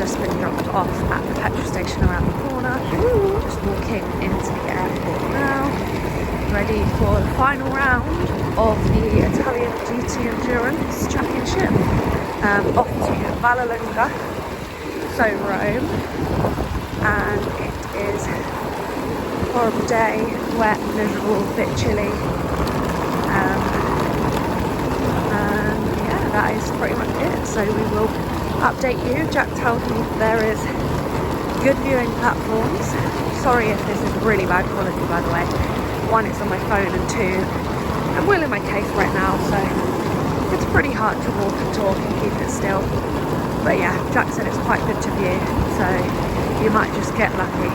just been dropped off at the petrol station around the corner. Just walking into the airport now, ready for the final round of the Italian GT Endurance Championship. Off to Vallelunga, so Rome, and it is a horrible day, wet, miserable, a bit chilly, and yeah, that is pretty much it. So we will update you. Jack told me there is good viewing platforms. Sorry if this is really bad quality, by the way. One, it's on my phone, and two, I'm well in my case right now, so it's pretty hard to walk and talk and keep it still. But yeah, Jack said it's quite good to view, so you might just get lucky.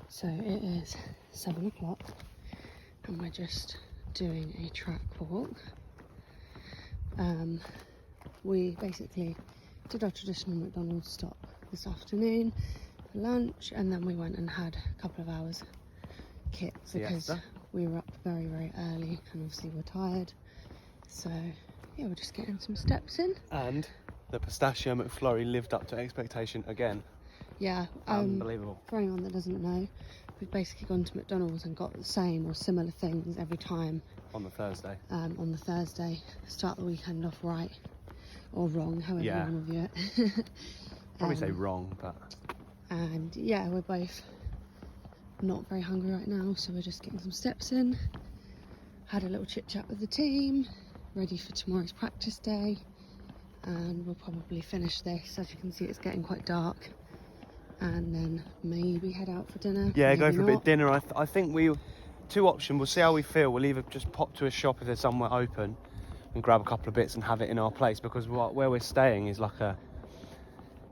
So it is 7 o'clock and we're just doing a track walk. We basically did our traditional McDonald's stop this afternoon for lunch, and then we went and had a couple of hours kit because we were up very, very early and obviously we're tired. So yeah, we're just getting some steps in. And the pistachio McFlurry lived up to expectation again. Yeah, unbelievable. For anyone that doesn't know, we've basically gone to McDonald's and got the same or similar things every time. On the Thursday. On the Thursday, start the weekend off right or wrong, however you want to view it. Probably say wrong, but. And yeah, we're both not very hungry right now, so we're just getting some steps in. Had a little chit chat with the team, ready for tomorrow's practice day, and we'll probably finish this. As you can see, it's getting quite dark. And then maybe head out for dinner. Yeah, maybe go for not. a bit of dinner. I think two options. We'll see how we feel. We'll either just pop to a shop if there's somewhere open and grab a couple of bits and have it in our place, because where we're staying is like a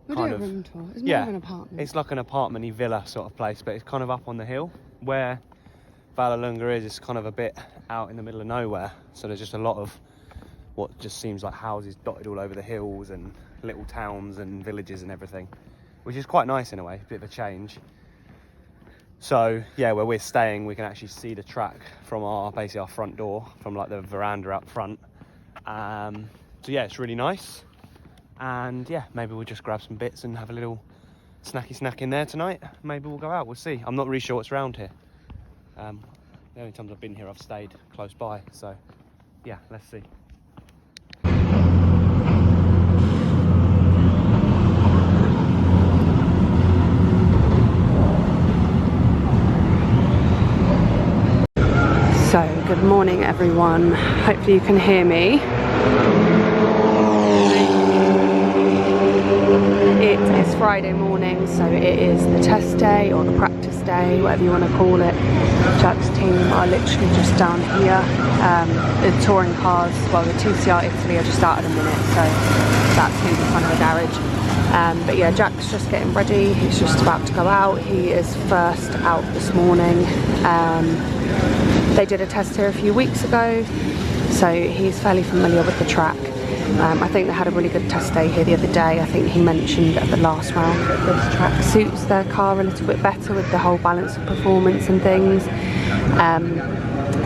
We'll do a room tour. It's more of an apartment. It's like an apartment-y villa sort of place, but it's kind of up on the hill. Where Vallelunga is, it's kind of a bit out in the middle of nowhere. So there's just a lot of what just seems like houses dotted all over the hills and little towns and villages and everything, which is quite nice in a way, a bit of a change. So yeah, where we're staying, we can actually see the track from basically our front door, from like the veranda up front. So yeah, it's really nice. And yeah, maybe we'll just grab some bits and have a little snack in there tonight. Maybe we'll go out, we'll see. I'm not really sure what's around here. The only times I've been here, I've stayed close by. So yeah, let's see. So, good morning everyone. Hopefully you can hear me. It is Friday morning, so it is the test day or the practice day, whatever you want to call it. Jack's team are literally just down here. The touring cars, well, the TCR Italy are just out in a minute, so that's in front of the garage. But yeah, Jack's just getting ready. He's just about to go out. He is first out this morning. They did a test here a few weeks ago, so he's fairly familiar with the track. I think they had a really good test day here the other day. I think he mentioned at the last round that this track suits their car a little bit better with the whole balance of performance and things.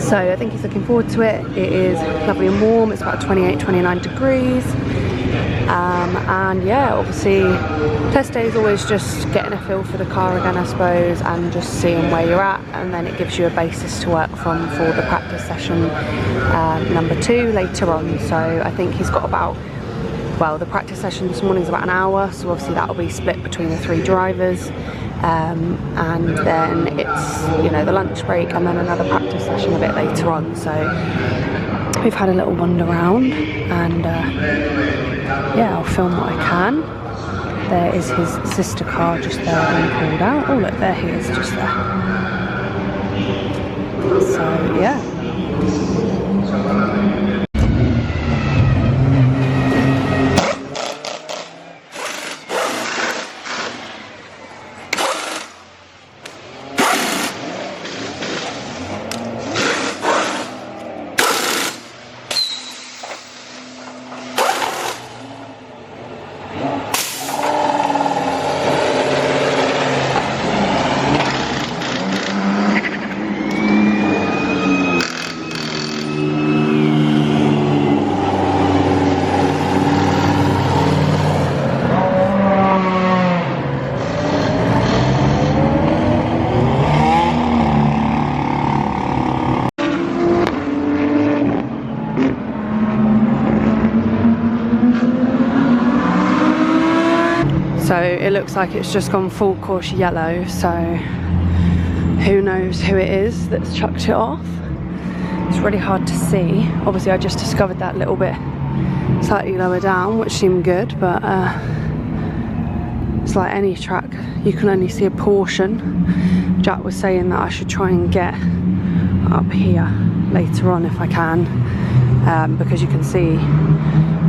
So I think he's looking forward to it. It is lovely and warm. It's about 28-29 degrees. And yeah, obviously test day is always just getting a feel for the car again, I suppose, and just seeing where you're at, and then it gives you a basis to work from for the practice session number 2 later on. So I think he's got about, well, the practice session this morning is about an hour, so obviously that'll be split between the 3 drivers, and then it's, you know, the lunch break and then another practice session a bit later on. So we've had a little wander around, and yeah, I'll film what I can. There is his sister car just there being pulled out. Oh look, there he is, just there. So yeah. it looks like it's just gone full course yellow, so who knows who it is that's chucked it off. It's really hard to see. Obviously I just discovered that little bit slightly lower down, which seemed good, but it's like any track, you can only see a portion. Jack was saying that I should try and get up here later on if I can, because you can see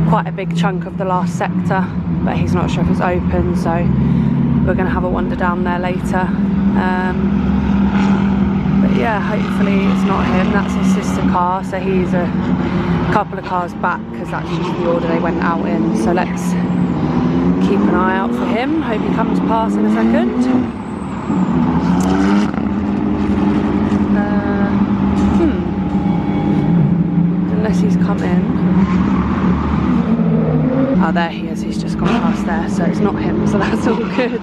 quite a big chunk of the last sector, but he's not sure if it's open, so we're going to have a wander down there later. But yeah, hopefully it's not him. That's his sister car, so he's a couple of cars back because that's just the order they went out in. So let's keep an eye out for him. Hope he comes past in a second. Unless he's come in. Oh, there he is. He's just gone past there, so it's not him, so that's all good.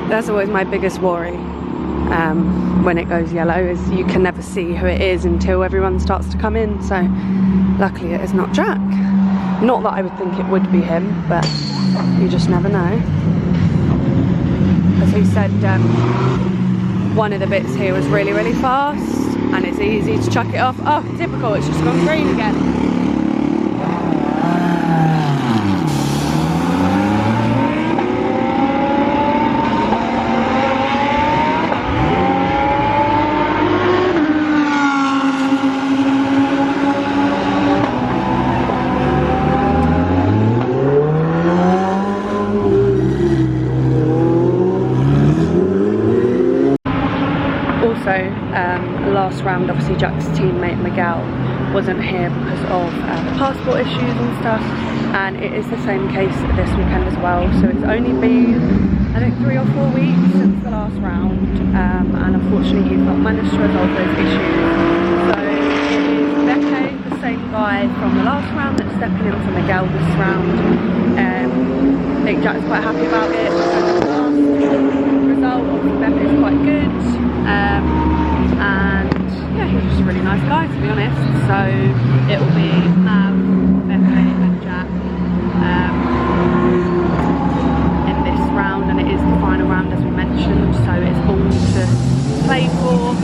That's always my biggest worry when it goes yellow, is you can never see who it is until everyone starts to come in. So luckily it is not Jack. Not that I would think it would be him, but you just never know. As he said, one of the bits here was really, really fast and it's easy to chuck it off. Oh, typical, it's just gone green again. Last round, obviously Jack's teammate Miguel wasn't here because of passport issues and stuff, and it is the same case this weekend as well. So it's only been, I think, 3 or 4 weeks since the last round, and unfortunately he's not managed to resolve those issues. So it is Beppe, the same guy from the last round, that's stepping in for Miguel this round. I think Jack's quite happy about it. The last result of Beppe is quite good. And yeah, he's just a really nice guy, to be honest. So it will be Mav, Beppe and Jack in this round, and it is the final round as we mentioned, so it's all to play for.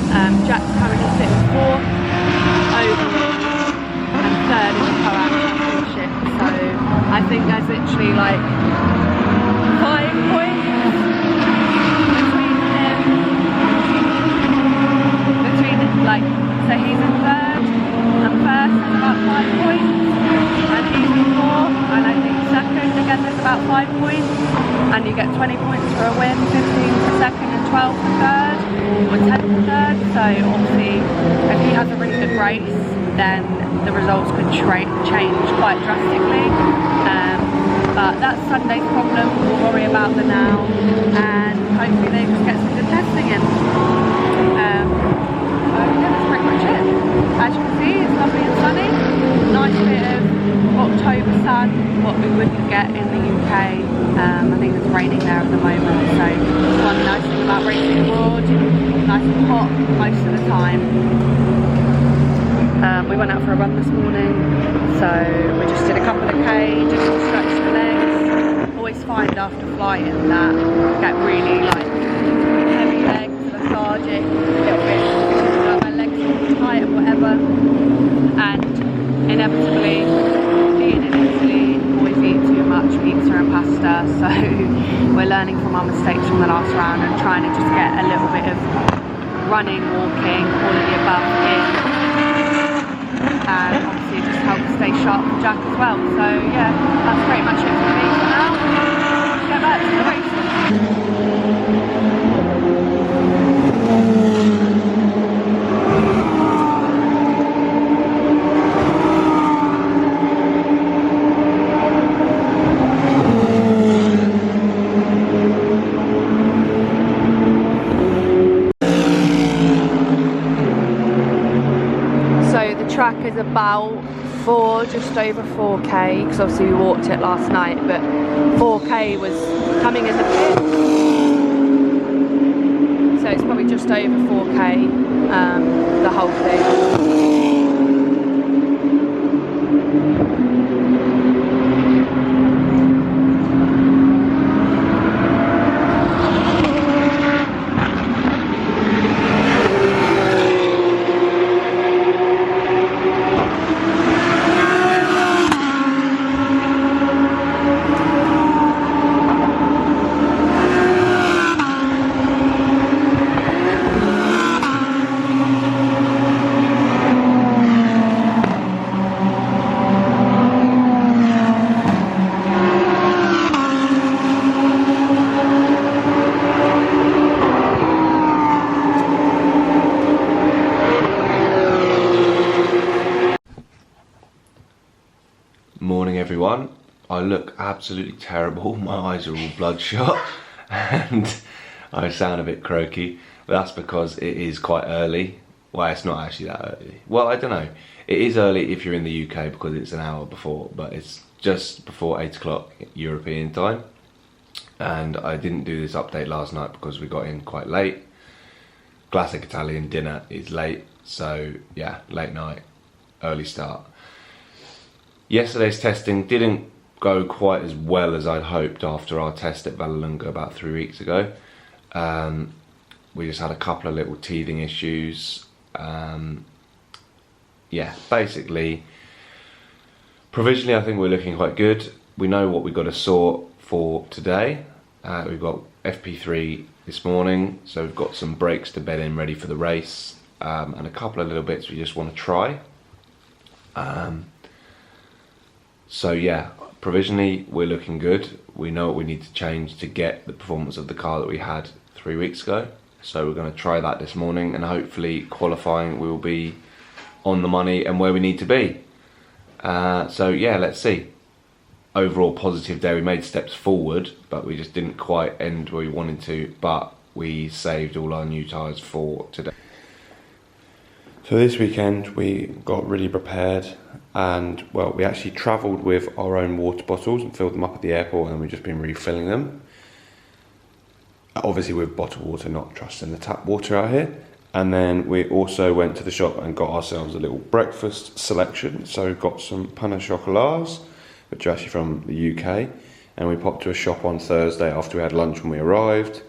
Jack's currently sitting 4th overall and 3rd in the Co-Am Championship, so I think there's literally like 5 points like, so he's in 3rd and 1st is about 5 points, and he's in 4th, and I think 2nd again there's about 5 points, and you get 20 points for a win, 15 for 2nd and 12 for 3rd, or 10 for 3rd. So obviously if he has a really good race, then the results could change quite drastically, but that's Sunday's problem. We'll worry about the now, and hopefully they just get some good testing in. So yeah, that's pretty much it. As you can see, it's lovely and sunny. Nice bit of October sun, what we wouldn't get in the UK. I think it's raining there at the moment, so one nice thing about racing abroad, nice and hot most of the time. We went out for a run this morning, so we just did a couple of K, just to stretch the legs. Always find after flying that I get really like heavy legs, lethargic, a little bit tight or whatever, and inevitably being in Italy, always eat too much pizza and pasta, so we're learning from our mistakes from the last round and trying to just get a little bit of running, walking, all of the above in, and obviously it just helps stay sharp for Jack as well. So yeah, that's pretty much it for me for now. Let's get back to the race. Track is about just over 4k, because obviously we walked it last night, but 4k was coming in the pit, so it's probably just over 4k the whole thing. Morning everyone. I look absolutely terrible. My eyes are all bloodshot and I sound a bit croaky. But that's because it is quite early. Well, it's not actually that early. Well, I don't know. It is early if you're in the UK because it's an hour before, but it's just before 8 o'clock European time. And I didn't do this update last night because we got in quite late. Classic Italian dinner is late, so yeah, late night, early start. Yesterday's testing didn't go quite as well as I'd hoped after our test at Vallelunga about 3 weeks ago. We just had a couple of little teething issues. Yeah, basically, provisionally I think we're looking quite good. We know what we've got to sort for today. We've got FP3 this morning, so we've got some brakes to bed in ready for the race, and a couple of little bits we just want to try. So yeah, provisionally we're looking good. We know what we need to change to get the performance of the car that we had 3 weeks ago. So we're going to try that this morning, and hopefully qualifying we will be on the money and where we need to be. So yeah, let's see. Overall positive day. We made steps forward, but we just didn't quite end where we wanted to, but we saved all our new tyres for today. So this weekend we got really prepared, and well, we actually travelled with our own water bottles and filled them up at the airport, and we've just been refilling them. Obviously with bottled water, not trusting the tap water out here. And then we also went to the shop and got ourselves a little breakfast selection. So we've got some pain au chocolats, which are actually from the UK, and we popped to a shop on Thursday after we had lunch when we arrived,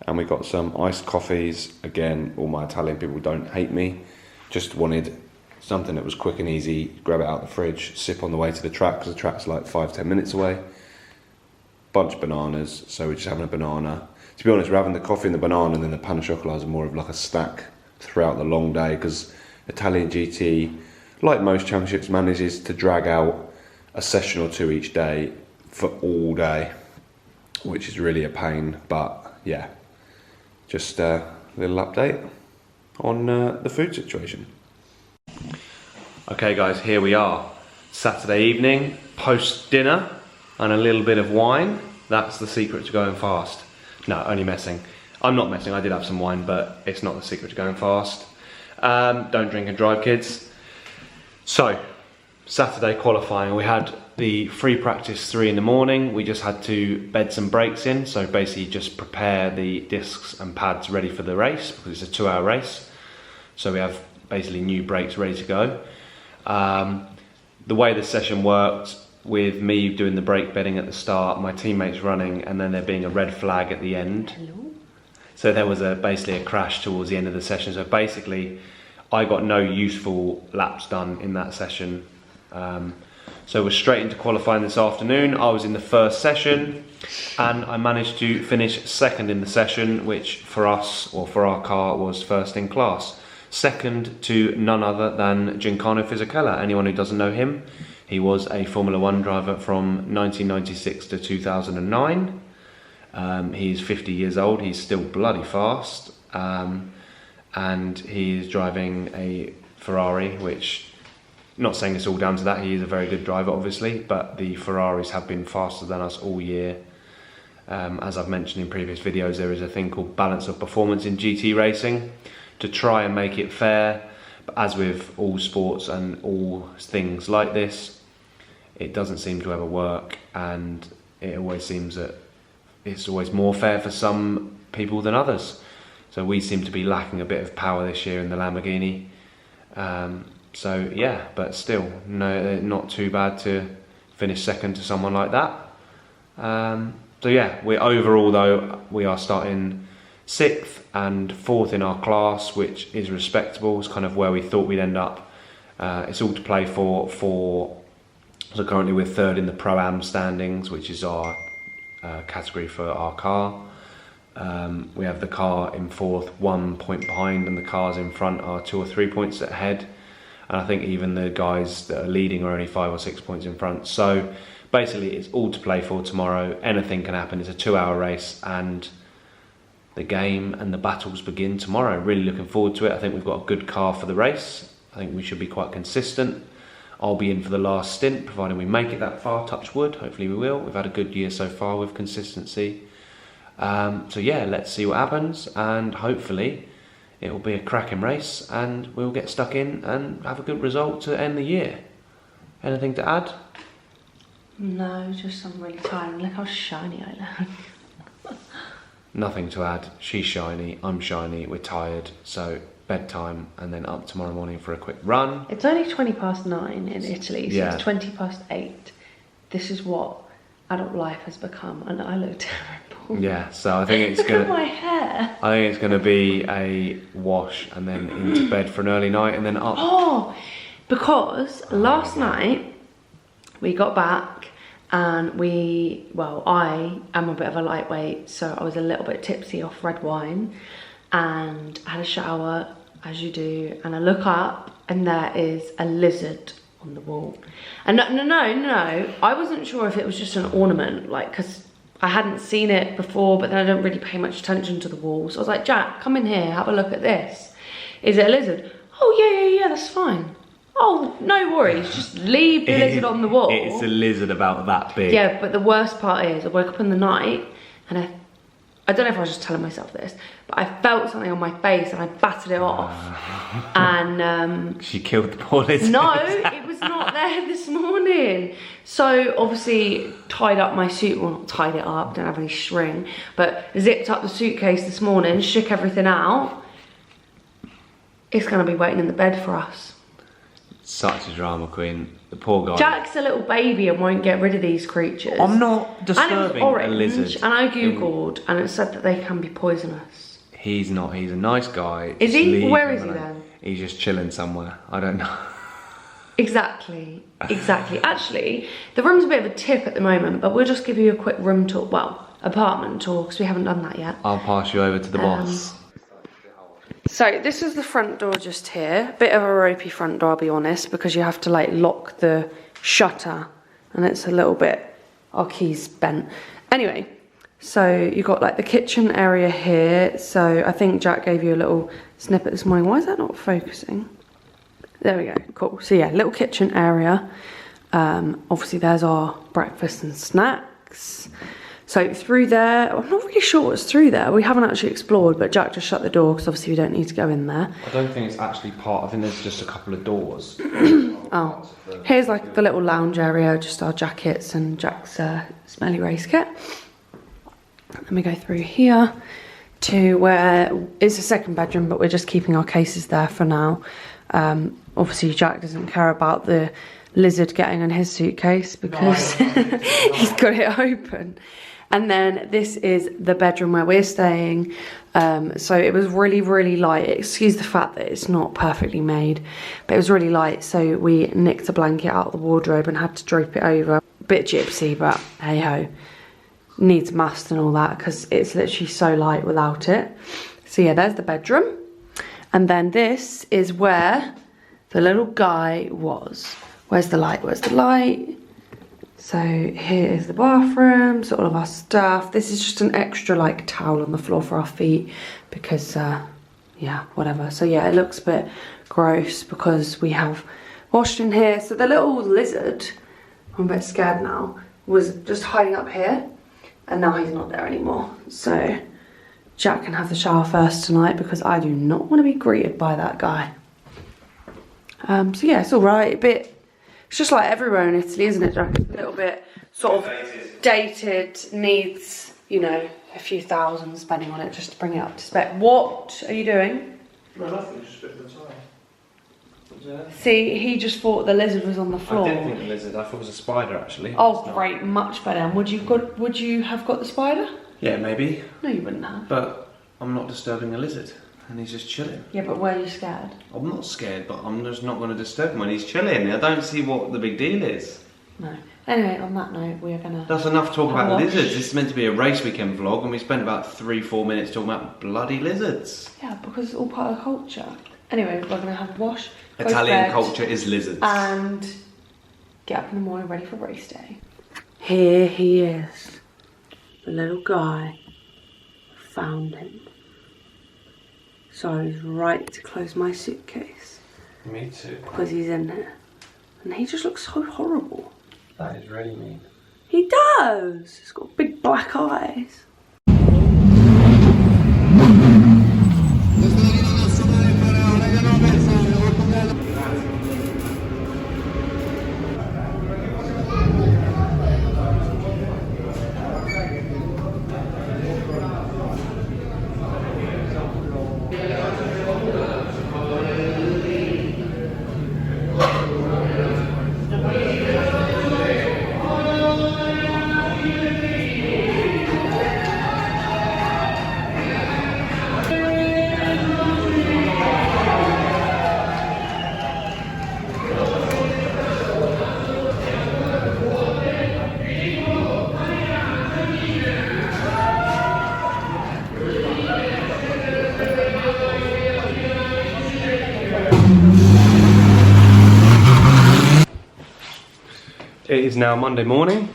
and we got some iced coffees. Again, all my Italian people don't hate me, just wanted something that was quick and easy, grab it out of the fridge, sip on the way to the track, because the track's like 5-10 minutes away. Bunch of bananas, so we're just having a banana. To be honest, we're having the coffee and the banana, and then the pain au chocolats are more of like a snack throughout the long day, because Italian GT, like most championships, manages to drag out a session or two each day for all day, which is really a pain. But yeah, just a little update on the food situation. Okay guys, here we are, Saturday evening, post dinner and a little bit of wine. That's the secret to going fast. No, only messing. I'm not messing, I did have some wine, but it's not the secret to going fast. Don't drink and drive, kids. So, Saturday qualifying, we had the free practice 3 in the morning. We just had to bed some brakes in, so basically just prepare the discs and pads ready for the race, because it's a 2-hour race. So we have basically new brakes ready to go. The way the session worked, with me doing the brake bedding at the start, my teammates running, and then there being a red flag at the end. Hello? So there was basically a crash towards the end of the session. So basically, I got no useful laps done in that session. So we're straight into qualifying this afternoon. I was in the first session, and I managed to finish second in the session, which for us, or for our car, was first in class. Second to none other than Giancarlo Fisichella. Anyone who doesn't know him, he was a Formula 1 driver from 1996 to 2009. He's 50 years old, he's still bloody fast, and he's driving a Ferrari, which, not saying it's all down to that, he is a very good driver obviously, but the Ferraris have been faster than us all year. As I've mentioned in previous videos, there is a thing called balance of performance in GT racing to try and make it fair, but as with all sports and all things like this, it doesn't seem to ever work, and it always seems that it's always more fair for some people than others. So we seem to be lacking a bit of power this year in the Lamborghini. So yeah, but still, no, not too bad to finish second to someone like that. So yeah, we're overall though, we are starting 6th and 4th in our class, which is respectable. It's kind of where we thought we'd end up. It's all to play for. So currently we're 3rd in the Pro-Am standings, which is our category for our car. We have the car in 4th, 1 point behind, and the cars in front are 2 or 3 points ahead. And I think even the guys that are leading are only 5 or 6 points in front. So basically it's all to play for tomorrow. Anything can happen. It's a 2-hour race, and the game and the battles begin tomorrow. Really looking forward to it. I think we've got a good car for the race. I think we should be quite consistent. I'll be in for the last stint, providing we make it that far, touch wood, hopefully we will. We've had a good year so far with consistency. So yeah, let's see what happens, and hopefully it will be a cracking race and we'll get stuck in and have a good result to end the year. Anything to add? No, just I'm really tired. Look how shiny I look. Nothing to add. She's shiny, I'm shiny, we're tired, so bedtime and then up tomorrow morning for a quick run. It's only 9:20 in Italy, so Yeah. it's 8:20. This is what adult life has become, and I look terrible. Yeah, so I think it's Look gonna. at my hair. I think it's gonna be a wash and then into bed for an early night and then up. Oh, because last night we got back and I am a bit of a lightweight, so I was a little bit tipsy off red wine, and I had a shower, as you do, and I look up and there is a lizard on the wall. And no, I wasn't sure if it was just an ornament, like, because I hadn't seen it before, but then I don't really pay much attention to the wall. So I was like, Jack, come in here, have a look at this. Is it a lizard? Oh, yeah, that's fine. Oh, no worries, just leave the lizard on the wall. It's a lizard about that big. Yeah, but the worst part is I woke up in the night and I don't know if I was just telling myself this, but I felt something on my face and I batted it off. And she killed the poor lizard. no, it was not there this morning. So obviously tied up my suit, well, not tied it up, don't have any string, but zipped up the suitcase this morning, shook everything out. It's gonna be waiting in the bed for us. Such a drama queen. The poor guy. Jack's a little baby and won't get rid of these creatures. I'm not disturbing and it was orange, a lizard. And I googled and it said that they can be poisonous. He's not. He's a nice guy. Is Just he? leave Where him is he alone. then? He's just chilling somewhere. I don't know. Exactly. Actually, the room's a bit of a tip at the moment, but we'll just give you a quick room tour. Well, apartment tour, because we haven't done that yet. I'll pass you over to the boss. So this is the front door just here. Bit of a ropey front door, I'll be honest, because you have to like lock the shutter and it's a little bit, our key's bent. Anyway, so you've got like the kitchen area here. So I think Jack gave you a little snippet this morning. Why is that not focusing? There we go, cool. So yeah, little kitchen area. Obviously there's our breakfast and snacks. So through there, I'm not really sure what's through there. We haven't actually explored, but Jack just shut the door because obviously we don't need to go in there. I don't think it's actually part. I think there's just a couple of doors. Oh, here's like the little lounge area, just our jackets and Jack's smelly race kit. Let me go through here to where it's a second bedroom, but we're just keeping our cases there for now. Obviously Jack doesn't care about the lizard getting on his suitcase because he's got it open. And then this is the bedroom where we're staying. So it was really light. Excuse the fact that it's not perfectly made, but it was really light. So we nicked a blanket out of the wardrobe and had to drape it over. Bit gypsy, but hey ho. Needs must and all that because it's literally so light without it. So yeah, there's the bedroom. And then this is where the little guy was. Where's the light? Where's the light? So here is the bathroom, so all of our stuff. This is just an extra like towel on the floor for our feet because yeah, whatever. So yeah, it looks a bit gross because we have washed in here. So the little lizard, I'm a bit scared now, was just hiding up here and now he's not there anymore. So Jack can have the shower first tonight because I do not want to be greeted by that guy. So yeah, it's all right, it's just like everywhere in Italy, isn't it, Jack? A little bit sort of dated, needs, you know, a few thousand spending on it just to bring it up to spec. What are you doing? No, nothing, just a bit of the time. See, he just thought the lizard was on the floor. I didn't think a lizard, I thought it was a spider actually. Oh, great, much better. And would you have got the spider? Yeah, maybe. No, you wouldn't have. But I'm not disturbing a lizard. And he's just chilling. Yeah, but were you scared? I'm not scared, but I'm just not going to disturb him when he's chilling. I don't see what the big deal is. No. Anyway, on that note, we are going to... That's enough talk about lizards. This is meant to be a race weekend vlog, and we spent about 3-4 minutes talking about bloody lizards. Yeah, because it's all part of the culture. Anyway, we're going to have a wash. Italian culture is lizards. And get up in the morning ready for race day. Here he is. The little guy. Found him. So I was right to close my suitcase. Me too. Because he's in here. And he just looks so horrible. That is really mean. He does! He's got big black eyes. It is now Monday morning.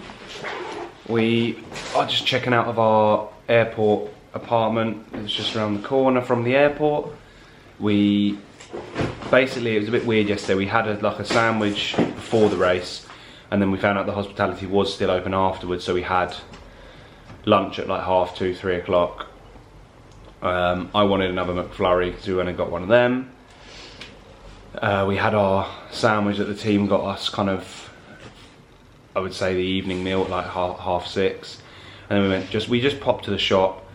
We are just checking out of our airport apartment. It's just around the corner from the airport. It was a bit weird yesterday. We had like a sandwich before the race, and then we found out the hospitality was still open afterwards, so we had lunch at like 2:30, 3 o'clock. I wanted another McFlurry, so we went and got one of them. We had our sandwich that the team got us kind of, I would say, the evening meal at like 6:30, and then we just popped to the shop,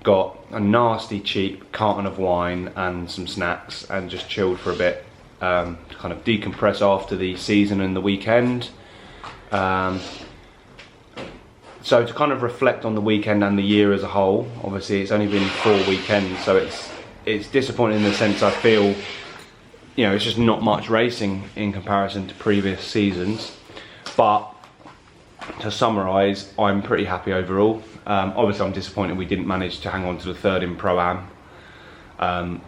got a nasty cheap carton of wine and some snacks, and just chilled for a bit, to kind of decompress after the season and the weekend. So to kind of reflect on the weekend and the year as a whole. Obviously it's only been 4 weekends, so it's disappointing in the sense I feel, you know, it's just not much racing in comparison to previous seasons. But to summarise, I'm pretty happy overall. Obviously I'm disappointed we didn't manage to hang on to the third in Pro-Am.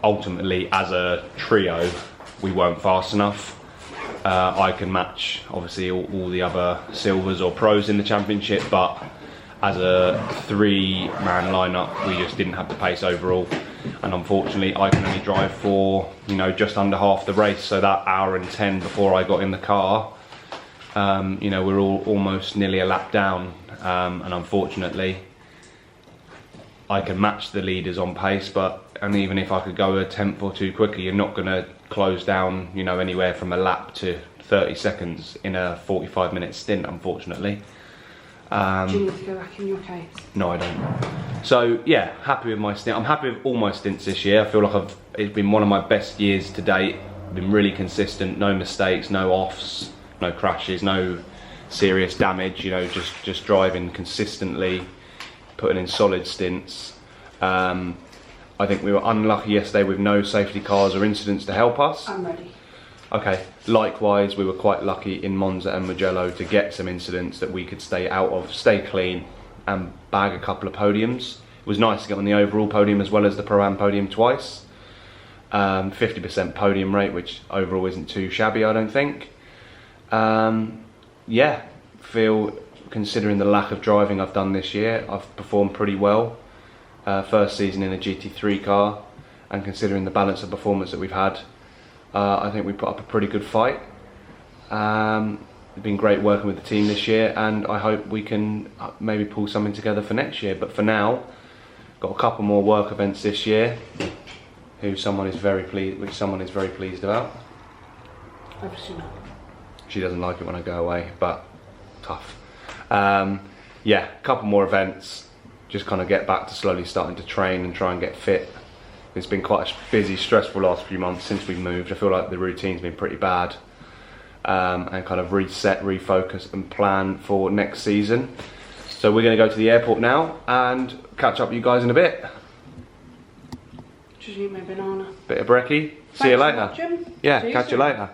Ultimately, as a trio, we weren't fast enough. I can match obviously all the other silvers or pros in the championship, but as a 3-man lineup, we just didn't have the pace overall. And unfortunately, I can only drive for, you know, just under half the race. So that hour and 10 before I got in the car, you know, we're all almost nearly a lap down, and unfortunately I can match the leaders on pace, and even if I could go a tenth or two quicker, you're not going to close down, you know, anywhere from a lap to 30 seconds in a 45-minute stint, unfortunately. Do you need to go back in your case? No, I don't. So yeah, happy with my stint. I'm happy with all my stints this year. I feel like it's been one of my best years to date. I've been really consistent, no mistakes, no offs, no crashes, no serious damage, you know, just driving consistently, putting in solid stints. I think we were unlucky yesterday with no safety cars or incidents to help us. I'm ready. Okay, likewise we were quite lucky in Monza and Mugello to get some incidents that we could stay out of, stay clean and bag a couple of podiums. It was nice to get on the overall podium as well as the Pro-Am podium twice. 50% podium rate, which overall isn't too shabby, I don't think. Yeah, feel, considering the lack of driving I've done this year, I've performed pretty well. First season in a GT3 car, and considering the balance of performance that we've had, I think we put up a pretty good fight. It's been great working with the team this year, and I hope we can maybe pull something together for next year. But for now, got a couple more work events this year, which someone is very pleased about. Obviously not. She doesn't like it when I go away, but tough. Yeah, a couple more events. Just kind of get back to slowly starting to train and try and get fit. It's been quite a busy, stressful last few months since we moved. I feel like the routine's been pretty bad. And kind of reset, refocus and plan for next season. So we're going to go to the airport now and catch up with you guys in a bit. Just eat my banana. Bit of brekkie. See you later. Thanks for watching. Yeah, See you catch you soon. later.